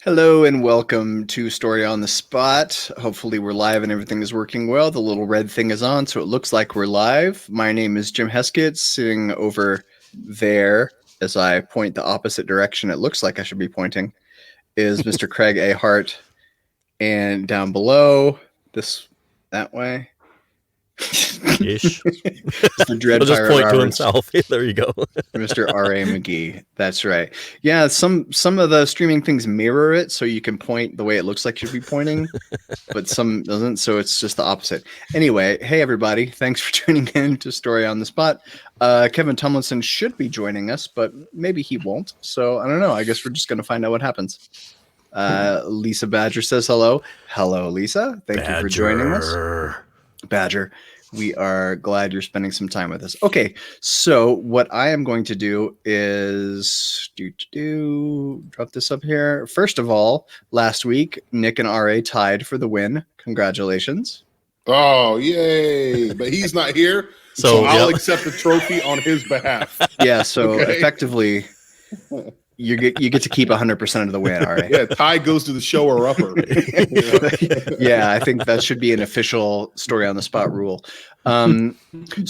Hello and welcome to Story on the Spot. Hopefully we're live and everything is working well. The little red thing is on, so it looks like we're live. My name is Jim Heskett, sitting over there as I point the opposite direction it looks like I should be pointing is Mr. Craig A. Hart. And down below, that way. Ish. The Dread He'll just Pirate point to Roberts. himself. There you go. Mr. R.A. McGee. That's right. Yeah, some of the streaming things mirror it, so you can point the way it looks like you should be pointing, but some doesn't, so it's just the opposite. Anyway, hey everybody, thanks for tuning in to Story on the Spot. Kevin Tomlinson should be joining us, but maybe he won't, so I don't know. I guess we're just going to find out what happens. Lisa Badger says hello. Hello, Lisa. Thank you for joining us. Badger, we are glad you're spending some time with us. Okay, so what I am going to do is drop this up here. First of all, last week, Nick and RA tied for the win. Congratulations. Oh, yay. But he's not here, so I'll accept the trophy on his behalf. Yeah, so effectively, you get to keep 100% of the win, all right? Yeah, tie goes to the shower upper. Yeah, I think that should be an official Story on the Spot rule. So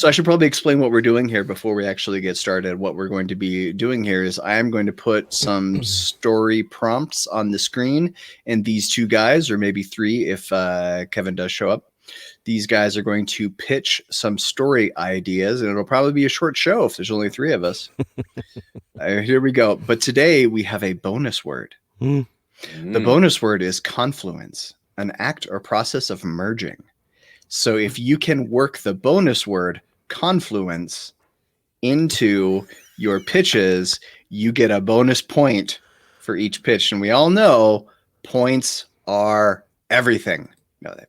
I should probably explain what we're doing here before we actually get started. What we're going to be doing here is I am going to put some story prompts on the screen, and these two guys, or maybe three if Kevin does show up, these guys are going to pitch some story ideas, and it'll probably be a short show if there's only three of us. Here we go. But today we have a bonus word. The bonus word is confluence, an act or process of merging. So if you can work the bonus word confluence into your pitches, you get a bonus point for each pitch. And we all know points are everything. No, they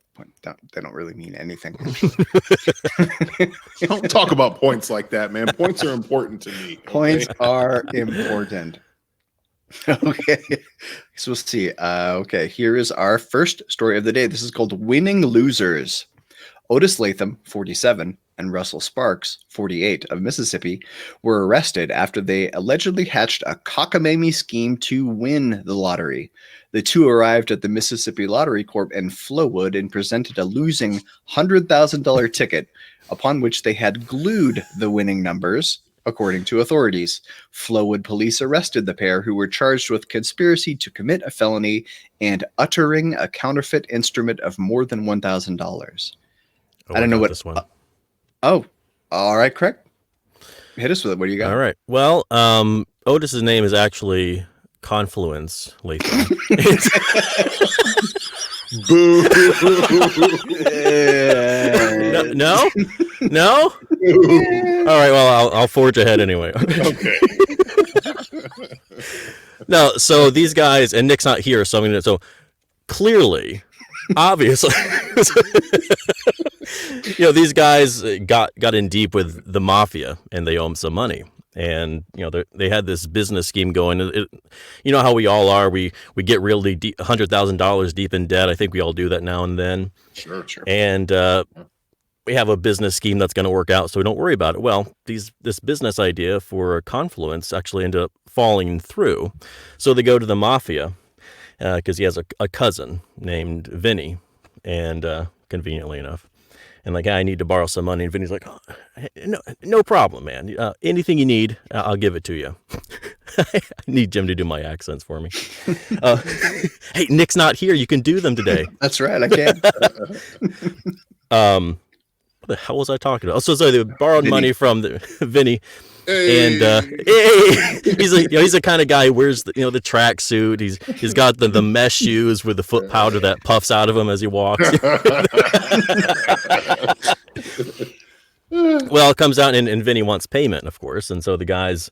don't really mean anything. Don't talk about points like that, man. Points are important to me. Okay? Points are important. Okay, so we'll see. Okay, here is our first story of the day. This is called Winning Losers. Otis Latham, 47, and Russell Sparks, 48, of Mississippi, were arrested after they allegedly hatched a cockamamie scheme to win the lottery. The two arrived at the Mississippi Lottery Corp in Flowood and presented a losing $100,000 ticket, upon which they had glued the winning numbers, according to authorities. Flowood police arrested the pair, who were charged with conspiracy to commit a felony and uttering a counterfeit instrument of more than $1,000. I don't know what this one. Oh, all right, Craig. Hit us with it. What do you got? All right. Well, Otis's name is actually Confluence Latham. Boo. No? All right. Well, I'll forge ahead anyway. Okay. No. So these guys, and Nick's not here, so I'm gonna. So clearly, obviously, these guys got in deep with the mafia, and they owe them some money. And they had this business scheme going. You know how we all are. We get really deep, $100,000 deep in debt. I think we all do that now and then. Sure. And we have a business scheme that's going to work out, so we don't worry about it. Well, this business idea for Confluence actually ended up falling through. So they go to the mafia because he has a cousin named Vinny, and conveniently enough. And like, I need to borrow some money. And Vinny's like, oh, no problem, man. Anything you need, I'll give it to you. I need Jim to do my accents for me. Hey, Nick's not here. You can do them today. That's right. I can. What the hell was I talking about? So they borrowed money from Vinny. Hey. And he's the kind of guy who wears the track suit. He's got the mesh shoes with the foot powder that puffs out of him as he walks. Well, it comes out and Vinny wants payment, of course, and so the guys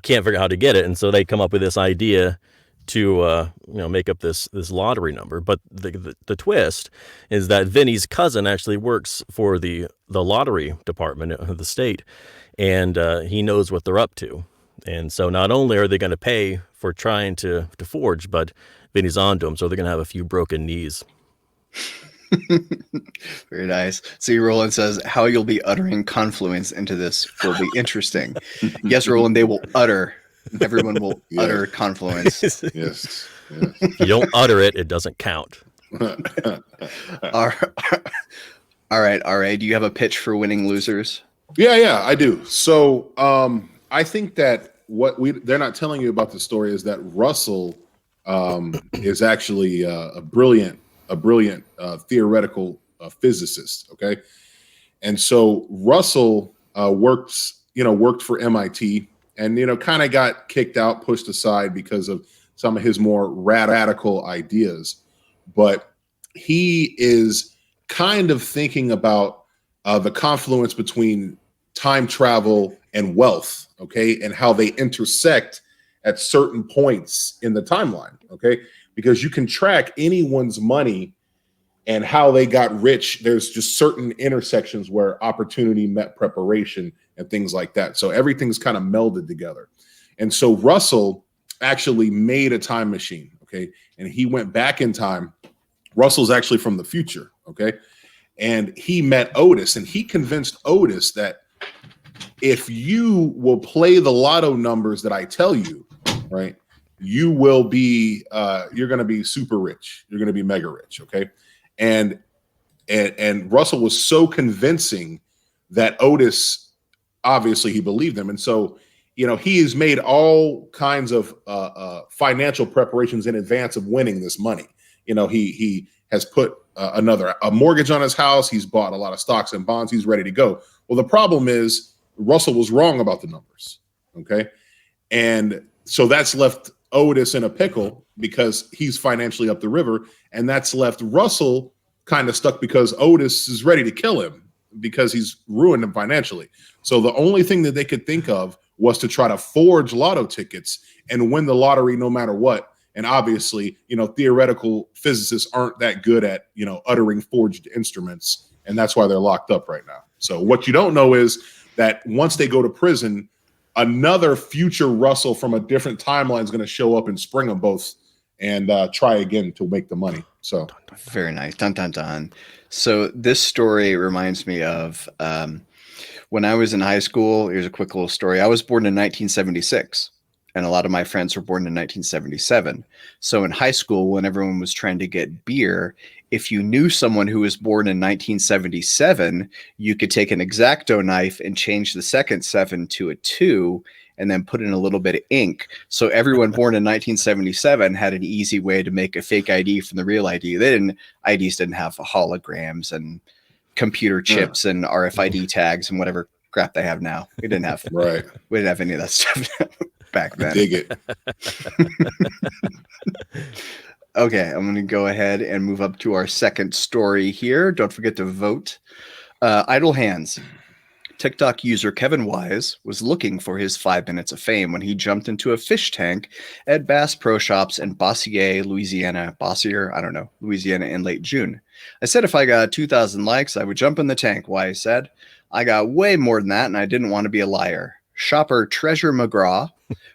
can't figure out how to get it, and so they come up with this idea to make up this lottery number. But the twist is that Vinny's cousin actually works for the lottery department of the state. And he knows what they're up to. And so not only are they going to pay for trying to forge, but Vinny's on to him, so they're going to have a few broken knees. Very nice. See, Roland says, how you'll be uttering confluence into this will be interesting. Yes, Roland, they will utter Everyone will utter Confluence. Yes. If you don't utter it, it doesn't count. All right. Do you have a pitch for winning losers? Yeah, I do. So I think that what they're not telling you about the story is that Russell is actually a brilliant theoretical physicist. Okay, and so Russell worked for MIT, and kind of got kicked out, pushed aside because of some of his more radical ideas. But he is kind of thinking about the confluence between time travel and wealth, okay, and how they intersect at certain points in the timeline, okay, because you can track anyone's money and how they got rich. There's just certain intersections where opportunity met preparation and things like that. So everything's kind of melded together. And so Russell actually made a time machine, okay, and he went back in time. Russell's actually from the future, okay, and he met Otis, and he convinced Otis that if you will play the lotto numbers that I tell you, right, you will be, you're going to be super rich. You're going to be mega rich. Okay. And Russell was so convincing that Otis, obviously he believed him. And so, he has made all kinds of financial preparations in advance of winning this money. He has put a mortgage on his house. He's bought a lot of stocks and bonds. He's ready to go. Well, the problem is Russell was wrong about the numbers. Okay. And so that's left Otis in a pickle because he's financially up the river. And that's left Russell kind of stuck because Otis is ready to kill him because he's ruined him financially. So the only thing that they could think of was to try to forge lotto tickets and win the lottery no matter what. And obviously, theoretical physicists aren't that good at, uttering forged instruments. And that's why they're locked up right now. So what you don't know is that once they go to prison, another future Russell from a different timeline is going to show up and spring them both and try again to make the money. So very nice. Dun, dun, dun. So this story reminds me of when I was in high school. Here's a quick little story. I was born in 1976. And a lot of my friends were born in 1977. So in high school, when everyone was trying to get beer, if you knew someone who was born in 1977, you could take an X-Acto knife and change the second 7 to a 2 and then put in a little bit of ink. So everyone born in 1977 had an easy way to make a fake ID from the real ID. IDs didn't have holograms and computer chips and RFID tags and whatever crap they have now. We didn't have any of that stuff back then. Dig it. Okay, I'm going to go ahead and move up to our second story here. Don't forget to vote. Idle hands. TikTok user Kevin Wise was looking for his 5 minutes of fame when he jumped into a fish tank at Bass Pro Shops in Bossier, Louisiana in late June. I said if I got 2,000 likes, I would jump in the tank, Wise said. I got way more than that, and I didn't want to be a liar. Shopper Treasure McGraw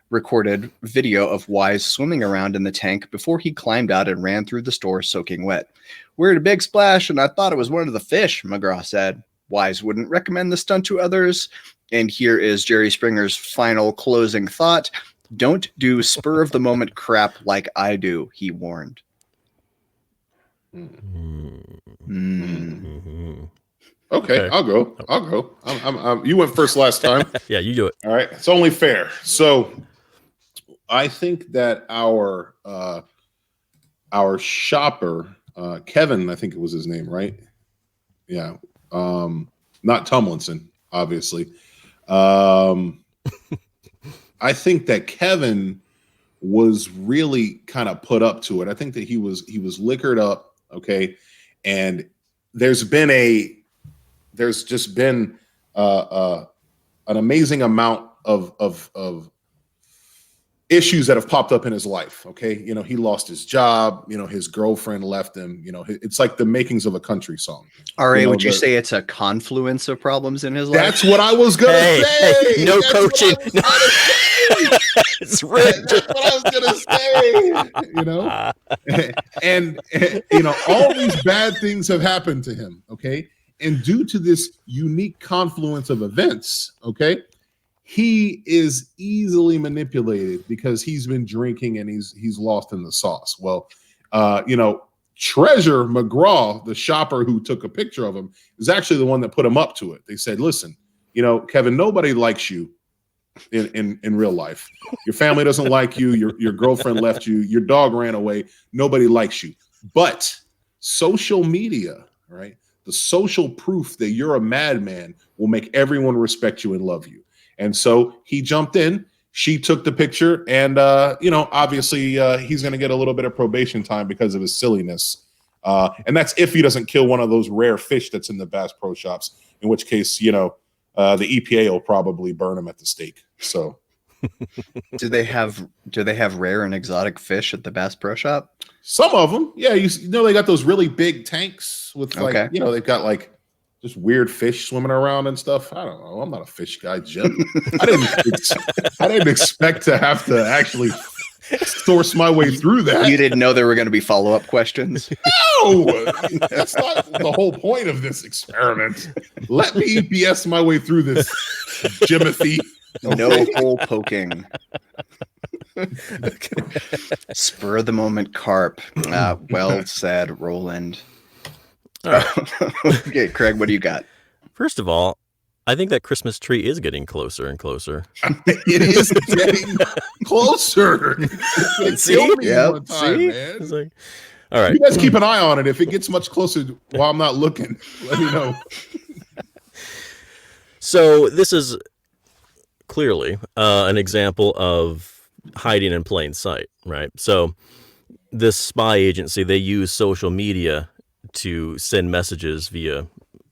recorded video of Wise swimming around in the tank before he climbed out and ran through the store soaking wet. We heard a big splash, and I thought it was one of the fish, McGraw said. Wise wouldn't recommend the stunt to others. And here is Jerry Springer's final closing thought. Don't do spur-of-the-moment crap like I do, he warned. Okay, I'll go. You went first last time. Yeah, you do it. All right, it's only fair. So I think that our shopper, Kevin, I think it was his name, right? Yeah. Not Tomlinson, obviously. I think that Kevin was really kind of put up to it. I think that he was liquored up. Okay. And there's just been an amazing amount of issues that have popped up in his life. Okay. He lost his job, his girlfriend left him, it's like the makings of a country song. All right. Would you say it's a confluence of problems in his life? That's what I was going to say. Hey, no coaching. It's rigged. That's what I was going to say, and all these bad things have happened to him. Okay. And due to this unique confluence of events, okay, he is easily manipulated because he's been drinking and he's lost in the sauce. Well, Treasure McGraw, the shopper who took a picture of him, is actually the one that put him up to it. They said, listen, Kevin, nobody likes you in real life. Your family doesn't like you. Your girlfriend left you. Your dog ran away. Nobody likes you. But social media, right? The social proof that you're a madman will make everyone respect you and love you. And so he jumped in. She took the picture, and obviously he's going to get a little bit of probation time because of his silliness. And that's if he doesn't kill one of those rare fish that's in the Bass Pro Shops, in which case, the EPA will probably burn him at the stake. So, do they have rare and exotic fish at the Bass Pro Shop? Some of them, yeah. They got those really big tanks with they've got like just weird fish swimming around and stuff. I don't know. I'm not a fish guy, Jim. I didn't expect to have to actually source my way through that. You didn't know there were going to be follow-up questions? No, that's not the whole point of this experiment. Let me BS my way through this, Jimothy. No hole poking. Spur of the moment carp. Well said, Roland. Okay, Craig, what do you got? First of all, I think that Christmas tree is getting closer and closer. It is getting closer. See? One time, See? man. It's like, all right. You guys keep an eye on it. If it gets much closer while I'm not looking, let me know. So this is clearly an example of hiding in plain sight, right? So this spy agency, they use social media to send messages via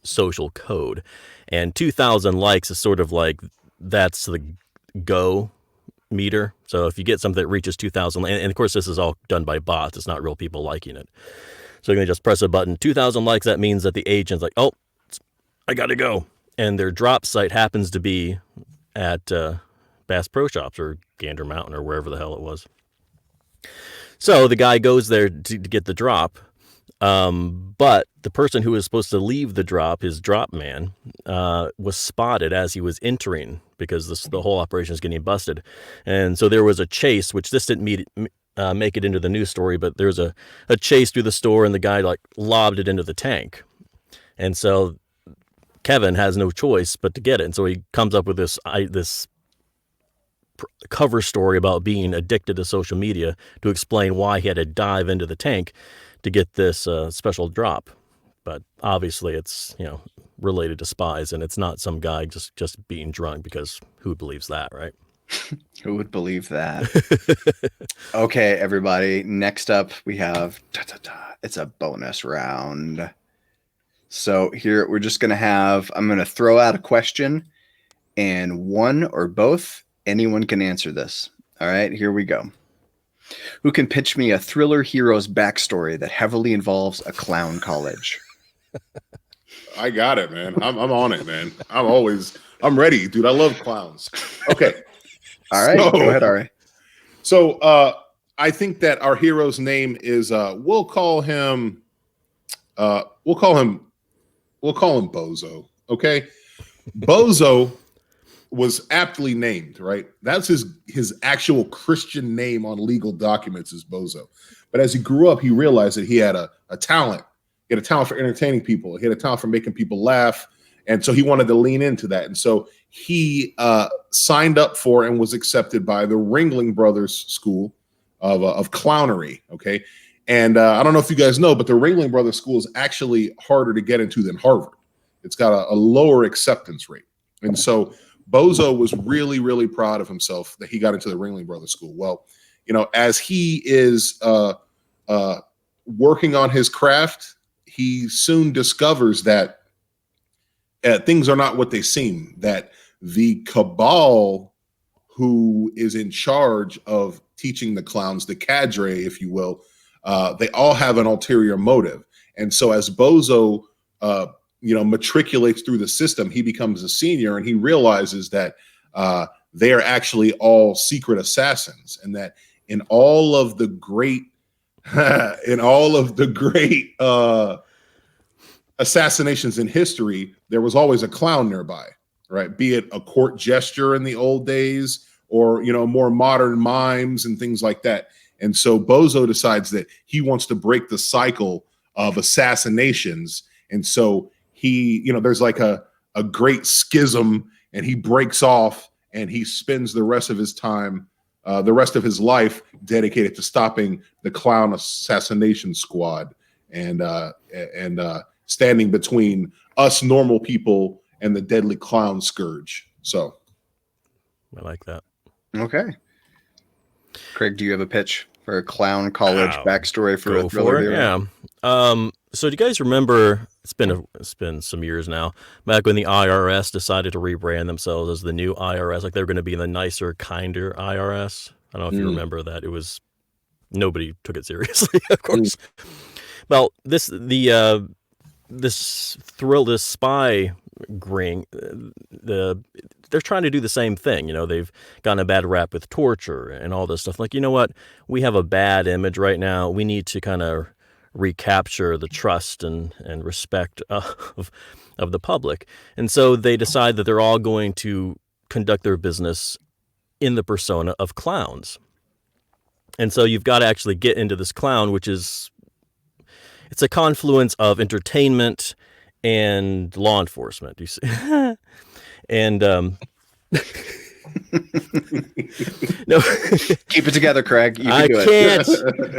social code, and 2,000 likes is sort of like that's the go meter. So if you get something that reaches 2,000, and of course this is all done by bots, it's not real people liking it. So you're gonna just press a button, 2,000 likes. That means that the agent's like, oh, I gotta go, and their drop site happens to be at Bass Pro Shops or Gander Mountain or wherever the hell it was. So the guy goes there to get the drop. But the person who was supposed to leave the drop, his drop man, was spotted as he was entering because the whole operation is getting busted. And so there was a chase, which this didn't make it into the news story, but there was a chase through the store, and the guy lobbed it into the tank. And so Kevin has no choice but to get it. And so he comes up with this cover story about being addicted to social media to explain why he had to dive into the tank to get this special drop. But obviously it's, related to spies, and it's not some guy just being drunk, because who believes that, right? Who would believe that? Okay, everybody. Next up, we have it's a bonus round. So here we're just going to I'm going to throw out a question, and one or both, anyone can answer this. All right, here we go. Who can pitch me a thriller hero's backstory that heavily involves a clown college? I got it, man. I'm on it, man. I'm ready, dude. I love clowns. Okay. All right. Go ahead, Ari. So I think that our hero's name is we'll call him Bozo. Okay. Bozo was aptly named, right? That's his actual Christian name on legal documents is Bozo. But as he grew up, he realized that he had a talent. He had a talent for entertaining people. He had a talent for making people laugh. And so he wanted to lean into that. And so he signed up for and was accepted by the Ringling Brothers School of Clownery. Okay. And I don't know if you guys know, but the Ringling Brothers School is actually harder to get into than Harvard. It's got a lower acceptance rate. And so Bozo was really, really proud of himself that he got into the Ringling Brothers School. Well, as he is working on his craft, he soon discovers that things are not what they seem, that the cabal who is in charge of teaching the clowns, the cadre, if you will, they all have an ulterior motive. And so as Bozo matriculates through the system, he becomes a senior, and he realizes that they are actually all secret assassins, and that in all of the great assassinations in history, there was always a clown nearby, right? Be it a court gesture in the old days or, more modern mimes and things like that. And so Bozo decides that he wants to break the cycle of assassinations. And so he, there's like a great schism, and he breaks off and he spends the rest of his time, the rest of his life dedicated to stopping the clown assassination squad and standing between us normal people and the deadly clown scourge. So I like that. Okay. Craig, do you have a pitch for a clown college backstory for Go a thriller? for it, yeah. So do you guys remember, it's been some years now, back when the IRS decided to rebrand themselves as the new IRS, like they were going to be the nicer, kinder IRS? I don't know if you remember that. It was, nobody took it seriously, of course. Well, this spy ring, they're trying to do the same thing. They've gotten a bad rap with torture and all this stuff. Like, you know what? We have a bad image right now. We need to kind of recapture the trust and respect of the public. And so they decide that they're all going to conduct their business in the persona of clowns. And so you've got to actually get into this clown, which is, it's a confluence of entertainment and law enforcement. You see? And no, keep it together, Craig. I can't.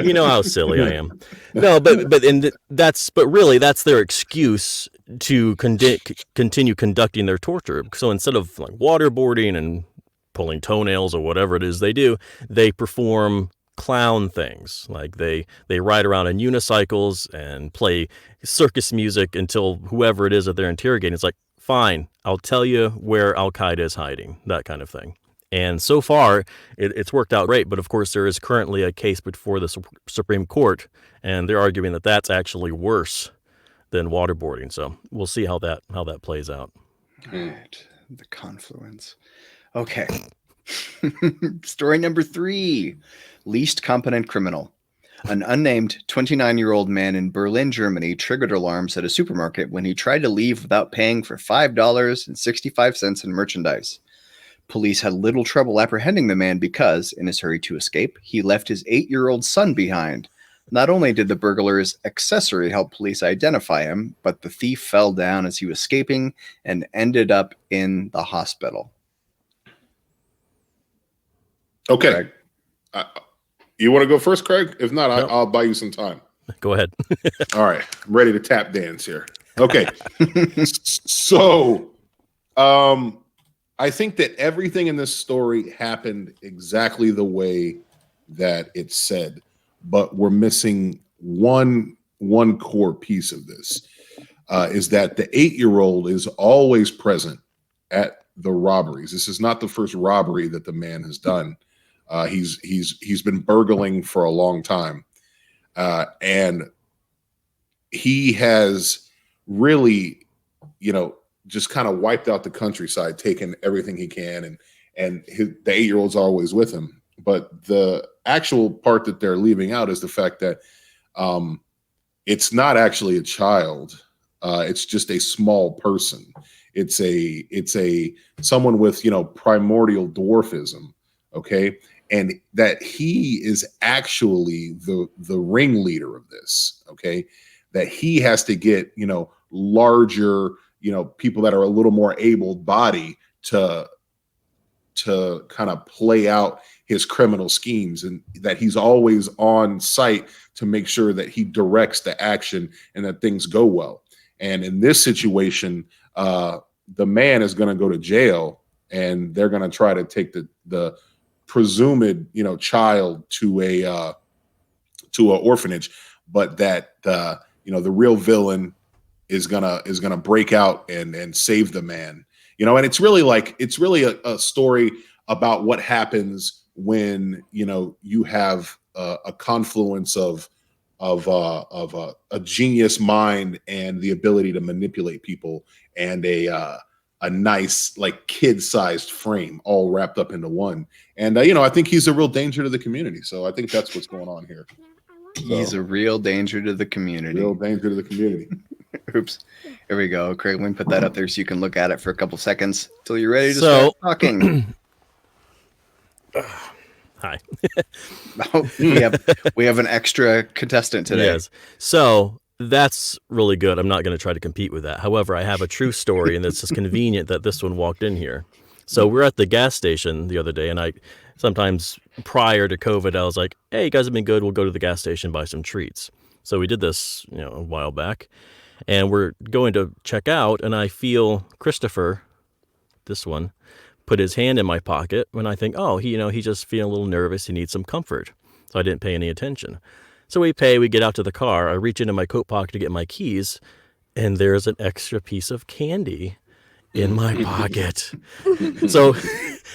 You know how silly I am. No, but really, that's their excuse to continue conducting their torture. So instead of like waterboarding and pulling toenails or whatever it is they do, they perform clown things. Like they ride around on unicycles and play circus music until whoever it is that they're interrogating is like, fine, I'll tell you where Al-Qaeda is hiding, that kind of thing. And so far, it's worked out great. But of course, there is currently a case before the Supreme Court, and they're arguing that that's actually worse than waterboarding. So we'll see how that plays out. All right, the confluence. Okay. Story number 3, least competent criminal. An unnamed 29-year-old man in Berlin, Germany, triggered alarms at a supermarket when he tried to leave without paying for $5.65 in merchandise. Police had little trouble apprehending the man because, in his hurry to escape, he left his 8-year-old son behind. Not only did the burglar's accessory help police identify him, but the thief fell down as he was escaping and ended up in the hospital. Okay. You want to go first, Craig? If not, I'll buy you some time. Go ahead. All right. I'm ready to tap dance here. Okay. So, I think that everything in this story happened exactly the way that it said, but we're missing one core piece of this, is that the 8-year-old is always present at the robberies. This is not the first robbery that the man has done. He's been burgling for a long time, and he has really, just kind of wiped out the countryside, taken everything he can, and the 8-year-old's always with him. But the actual part that they're leaving out is the fact that it's not actually a child; it's just a small person. It's a someone with primordial dwarfism. Okay. And that he is actually the ringleader of this, okay? That he has to get, larger, people that are a little more able-bodied to kind of play out his criminal schemes, and that he's always on site to make sure that he directs the action and that things go well. And in this situation, the man is going to go to jail, and they're going to try to take the presumed child to a orphanage, but that the real villain is gonna break out and save the man. And it's really a story about what happens when you have a confluence of a genius mind and the ability to manipulate people, and a nice, like, kid-sized frame all wrapped up into one. And I think he's a real danger to the community. So I think that's what's going on here. He's a real danger to the community. Real danger to the community. Oops. Here we go. Craig, let me put that up there so you can look at it for a couple seconds till you're ready to So- start talking. Hi. Oh, we have an extra contestant today. Yes. So that's really good. I'm not going to try to compete with that. However, I have a true story, and it's just convenient that this one walked in here. So we're at the gas station the other day, and I sometimes prior to COVID, I was like, hey, you guys have been good. We'll go to the gas station, buy some treats. So we did this, a while back, and we're going to check out, and I feel Christopher, this one, put his hand in my pocket when I think, oh, he's just feeling a little nervous. He needs some comfort. So I didn't pay any attention. So we get out to the car. I reach into my coat pocket to get my keys, and there's an extra piece of candy in my pocket. So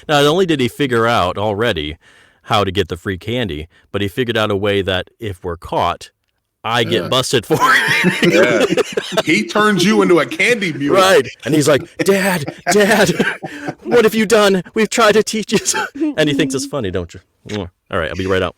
not only did he figure out already how to get the free candy, but he figured out a way that if we're caught, I get busted for it. Yeah. He turns you into a candy mule. Right. And he's like, Dad, what have you done? We've tried to teach you. And he thinks it's funny, don't you? All right, I'll be right out.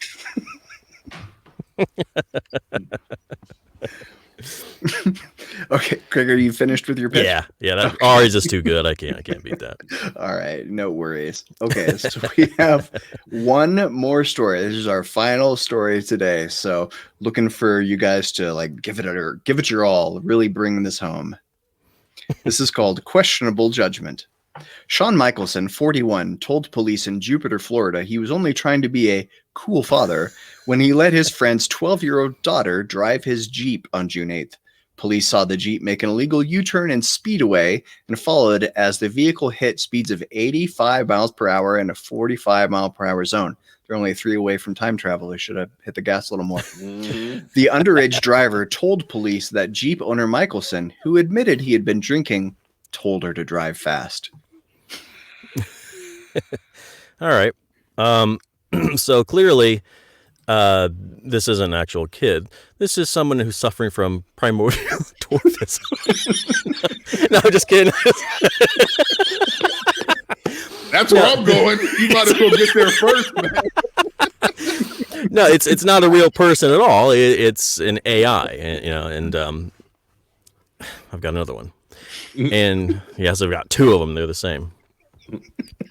Okay, Craig, are you finished with your pitch? Yeah. That Ari's just too good. I can't beat that. All right, no worries. Okay, so we have one more story. This is our final story today. So looking for you guys to give it your all, really bring this home. This is called Questionable Judgment. Shawn Michelson, 41, told police in Jupiter, Florida, he was only trying to be a cool father when he let his friend's 12-year-old daughter drive his Jeep on June 8th. Police saw the Jeep make an illegal U-turn and speed away and followed as the vehicle hit speeds of 85 miles per hour in a 45 mile per hour zone. They're only 3 away from time travel. They should have hit the gas a little more. Mm-hmm. The underage driver told police that Jeep owner Michelson, who admitted he had been drinking, told her to drive fast. All right. So clearly, this isn't an actual kid. This is someone who's suffering from primordial dwarfism. No, I'm just kidding. That's where I'm going. You might as well get there first, man. No, it's not a real person at all. It's an AI, and I've got another one. And yes, I've got 2 of them. They're the same.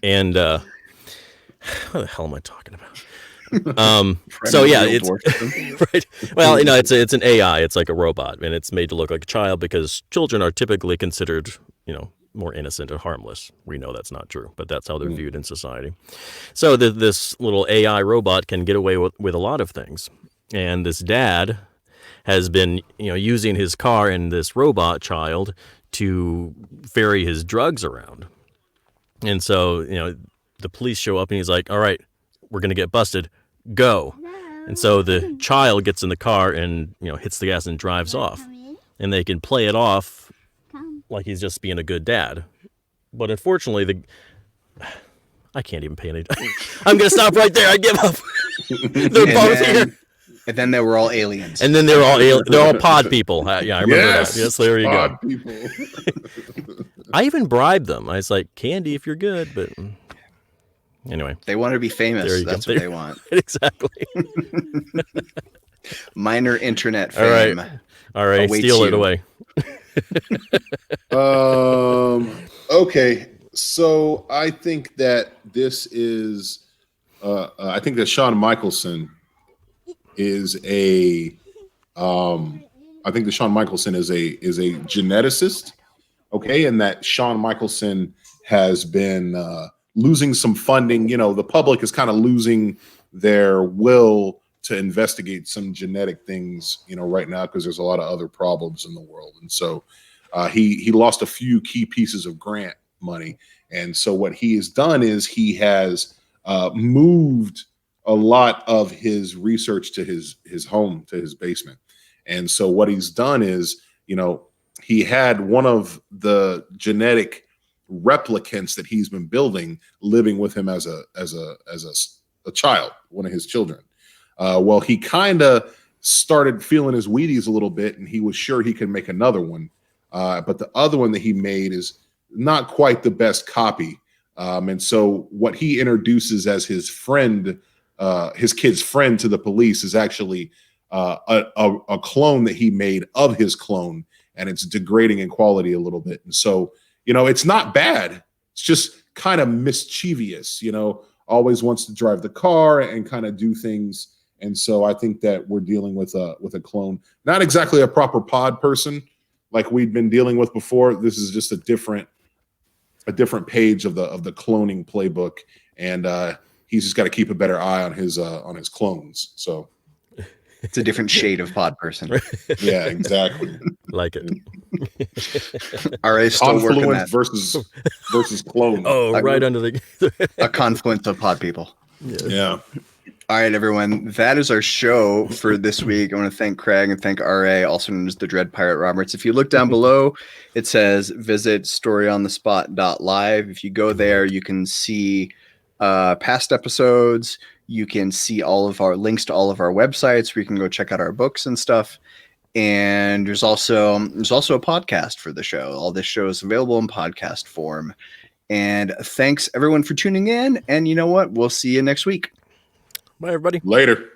And what the hell am I talking about? So yeah, it's right. Well, it's an AI. It's like a robot, and it's made to look like a child because children are typically considered, more innocent and harmless. We know that's not true, but that's how they're viewed in society. So this little AI robot can get away with a lot of things. And this dad has been, using his car and this robot child to ferry his drugs around. And so, the police show up and he's like, all right, we're going to get busted. Go. And so the child gets in the car and, hits the gas and drives off. And they can play it off like he's just being a good dad. But unfortunately, I can't even pay any. I'm going to stop right there. I give up. They're both here. And then they were all aliens. And then they're all pod people. Yeah, I remember that. Yes, there you go. People. I even bribed them. I was like, candy if you're good, but anyway. They want to be famous. That's what they want. Exactly. Minor internet fame. All right. Steal it away. Okay. So I think that this is I think that Shawn Michelson is a geneticist, okay, and that Shawn Michelson has been losing some funding. The public is kind of losing their will to investigate some genetic things, right now because there's a lot of other problems in the world, and so he lost a few key pieces of grant money, and so what he has done is he has moved a lot of his research to his home, to his basement. And so what he's done is, he had one of the genetic replicants that he's been building living with him as a child, one of his children. Well, he kind of started feeling his Wheaties a little bit, and he was sure he could make another one. But the other one that he made is not quite the best copy. And so what he introduces as his friend, his kid's friend to the police is actually a clone that he made of his clone. and it's degrading in quality a little bit. And so, it's not bad. It's just kind of mischievous, always wants to drive the car and kind of do things. And so I think that we're dealing with a clone, not exactly a proper pod person like we'd been dealing with before. This is just a different page of the cloning playbook, and he's just got to keep a better eye on his clones. So it's a different shade of pod person. Yeah, exactly. Like it. RA still working that versus clone. Oh, right under the a confluence of pod people. Yeah. All right, everyone. That is our show for this week. I want to thank Craig and thank RA, also known as the Dread Pirate Roberts. If you look down below, it says visit storyonthespot.live. If you go there, you can see past episodes. You can see all of our links to all of our websites where you can go check out our books and stuff. And there's also a podcast for the show. All this show is available in podcast form. And thanks everyone for tuning in. And you know what? We'll see you next week. Bye, everybody. Later.